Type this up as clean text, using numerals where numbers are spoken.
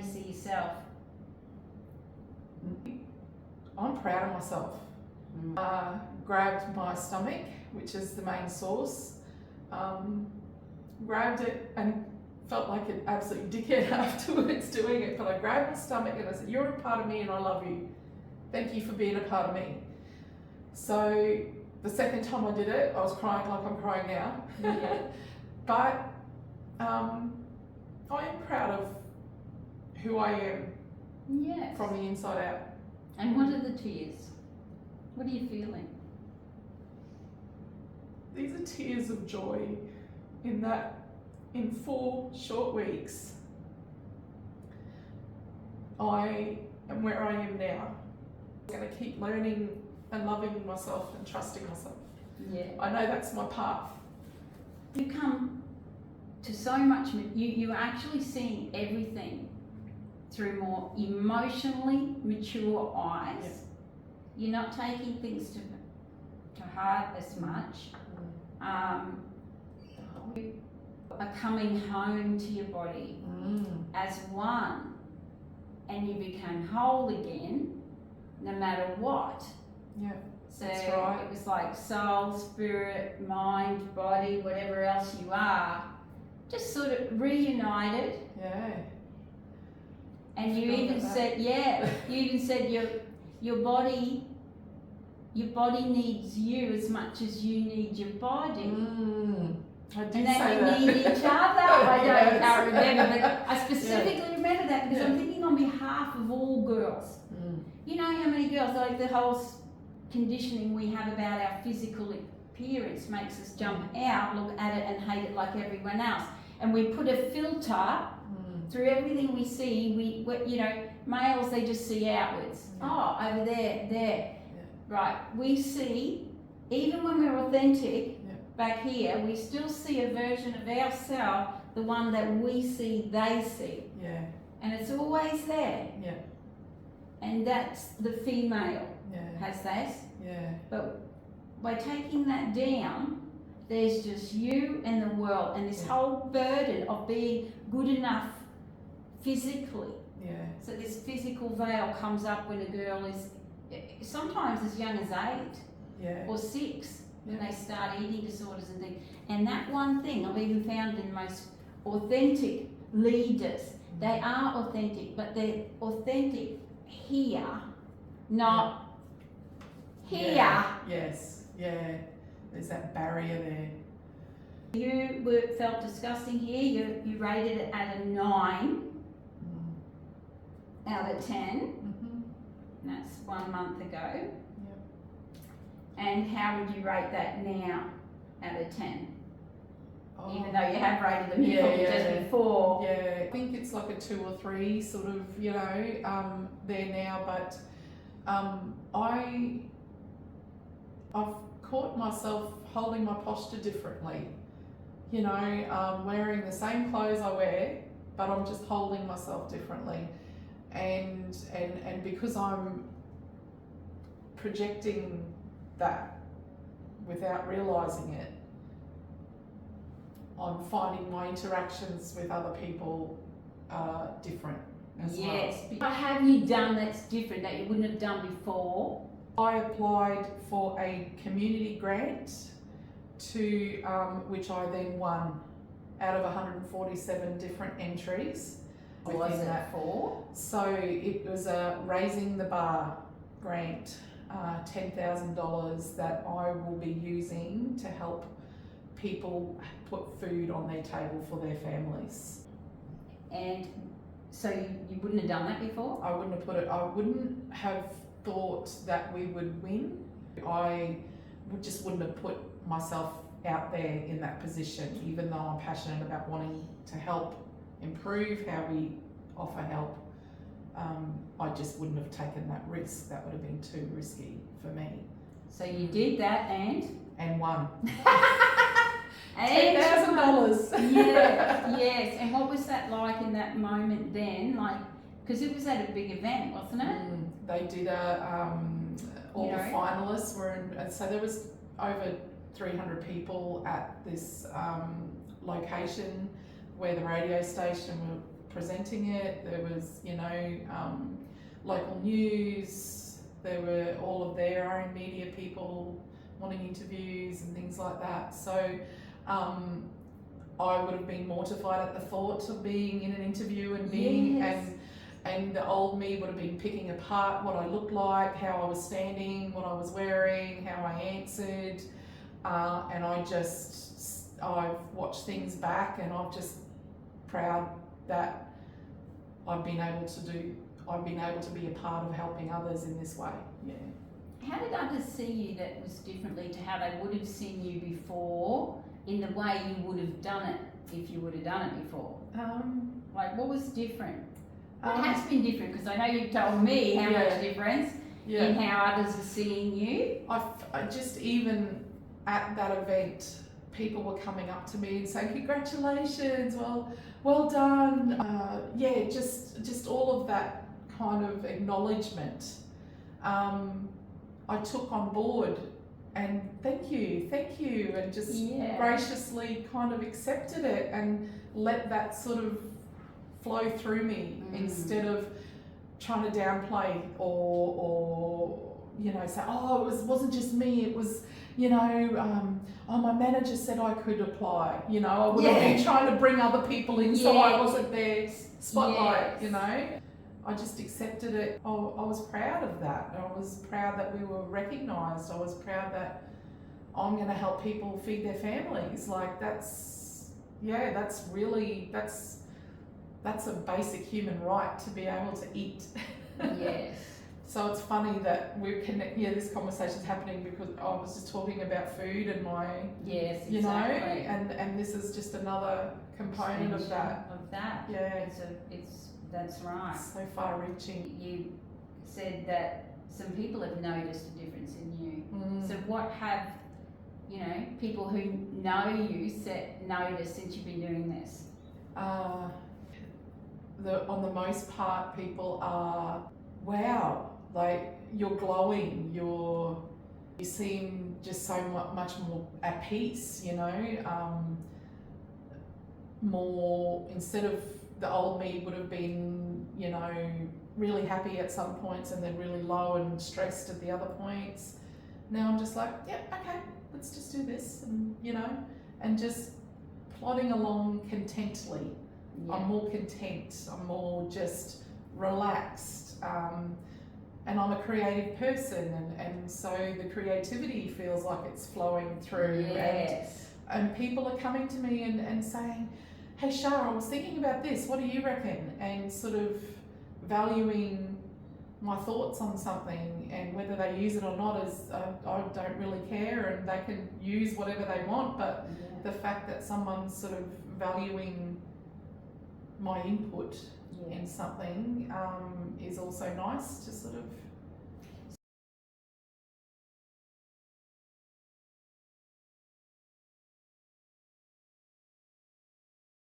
you see yourself? I'm proud of myself. Grabbed my stomach, which is the main source, grabbed it and felt like an absolute dickhead afterwards doing it, but I grabbed my stomach and I said, you're a part of me and I love you. Thank you for being a part of me. So the second time I did it, I was crying like I'm crying now. But I am proud of who I am from the inside out. And what are the tears? What are you feeling? These are tears of joy in that in 4 short weeks, I am where I am now. I'm going to keep learning and loving myself and trusting myself. Yeah. I know that's my path. You come to so much, you're actually seeing everything through more emotionally mature eyes. Yeah. You're not taking things to heart as much. You are coming home to your body as one, and you become whole again, no matter what. Yeah, so that's right. It was like soul, spirit, mind, body, whatever else you are, just sort of reunited. Yeah. And you even said, you even said your body needs you as much as you need your body. I did and that say you that. need each other. I can't remember, but I Yeah. specifically remember that because I'm thinking on behalf of all girls. You know how many girls, like the whole conditioning we have about our physical appearance makes us jump out, look at it and hate it like everyone else. And we put a filter through everything we see. We you know, males, they just see outwards. Oh, over there. Yeah. Right, we see, even when we're authentic, back here, we still see a version of ourselves, the one that we see, they see. Yeah. And it's always there. Yeah. And that's the female Yeah. has that. Yeah. But by taking that down, there's just you and the world, and this whole burden of being good enough physically. Yeah. So this physical veil comes up when a girl is sometimes as young as 8 or 6 when they start eating disorders and things. And that one thing I've even found in the most authentic leaders, they are authentic, but they're authentic here, not here. Yeah. Yes. Yeah. There's that barrier there. You felt disgusting here. You rated it at a 9 out of 10. And that's 1 month ago. And how would you rate that now out of 10? Oh. Even though you have rated them just before. Yeah, I think it's like a 2 or 3 sort of, you know, there now, but I've caught myself holding my posture differently. You know, wearing the same clothes I wear, but I'm just holding myself differently. And because I'm projecting that without realizing it, I'm finding my interactions with other people different as well. Yes. What have you done that's different that you wouldn't have done before? I applied for a community grant to which I then won out of 147 different entries. What was it for? So it was a Raising the Bar grant, $10,000 that I will be using to help people put food on their table for their families. And so you wouldn't have done that before? I wouldn't have thought that we would win. I wouldn't have put myself out there in that position, even though I'm passionate about wanting to help improve how we offer help. I just wouldn't have taken that risk. That would have been too risky for me. So you did that and won. $10,000. Yes. And what was that like in that moment then? Like, because it was at a big event, wasn't it? They did all the finalists were in, so there was over 300 people at this location where the radio station were presenting it, there was, you know, local news, there were all of their own media people wanting interviews and things like that. So I would have been mortified at the thought of being in an interview and being, Yes. and the old me would have been picking apart what I looked like, how I was standing, what I was wearing, how I answered, and I've watched things back, and I'm just proud that I've been able to be a part of helping others in this way. Yeah. How did others see you that was differently to how they would have seen you before, in the way you would have done it if you would have done it before? Like, what was different? What has been different? Because I know you've told me how much difference in how others are seeing you. I just, even at that event, people were coming up to me and saying, congratulations, well done. Just all of that kind of acknowledgement I took on board, and thank you, and just graciously kind of accepted it and let that sort of flow through me, instead of trying to downplay or you know, say, oh, it wasn't just me, it was, you know, oh, my manager said I could apply, you know, I would have been trying to bring other people in, so I wasn't their spotlight, you know. I just accepted it. I was proud of that. I was proud that we were recognised. I was proud that I'm going to help people feed their families. Like, that's a basic human right, to be able to eat. Yes. So it's funny that this conversation's happening because I was just talking about food and my, you know, and this is just another component of that. Yeah. That's right. It's so far-reaching. You said that some people have noticed a difference in you. So what have, you know, people who know you noticed since you've been doing this? On the most part, people are, wow, like, you're glowing, you seem just so much more at peace, you know, more, instead of the old me would have been, you know, really happy at some points and then really low and stressed at the other points. Now I'm just like, yeah, okay, let's just do this, and, you know, and just plodding along contently. Yeah. I'm more content, I'm more just relaxed, and I'm a creative person, and so the creativity feels like it's flowing through. Yes. And people are coming to me and saying, hey Shar, I was thinking about this, what do you reckon? And sort of valuing my thoughts on something, and whether they use it or not is, I don't really care, and they can use whatever they want, but the fact that someone's sort of valuing my input in something is also nice to sort of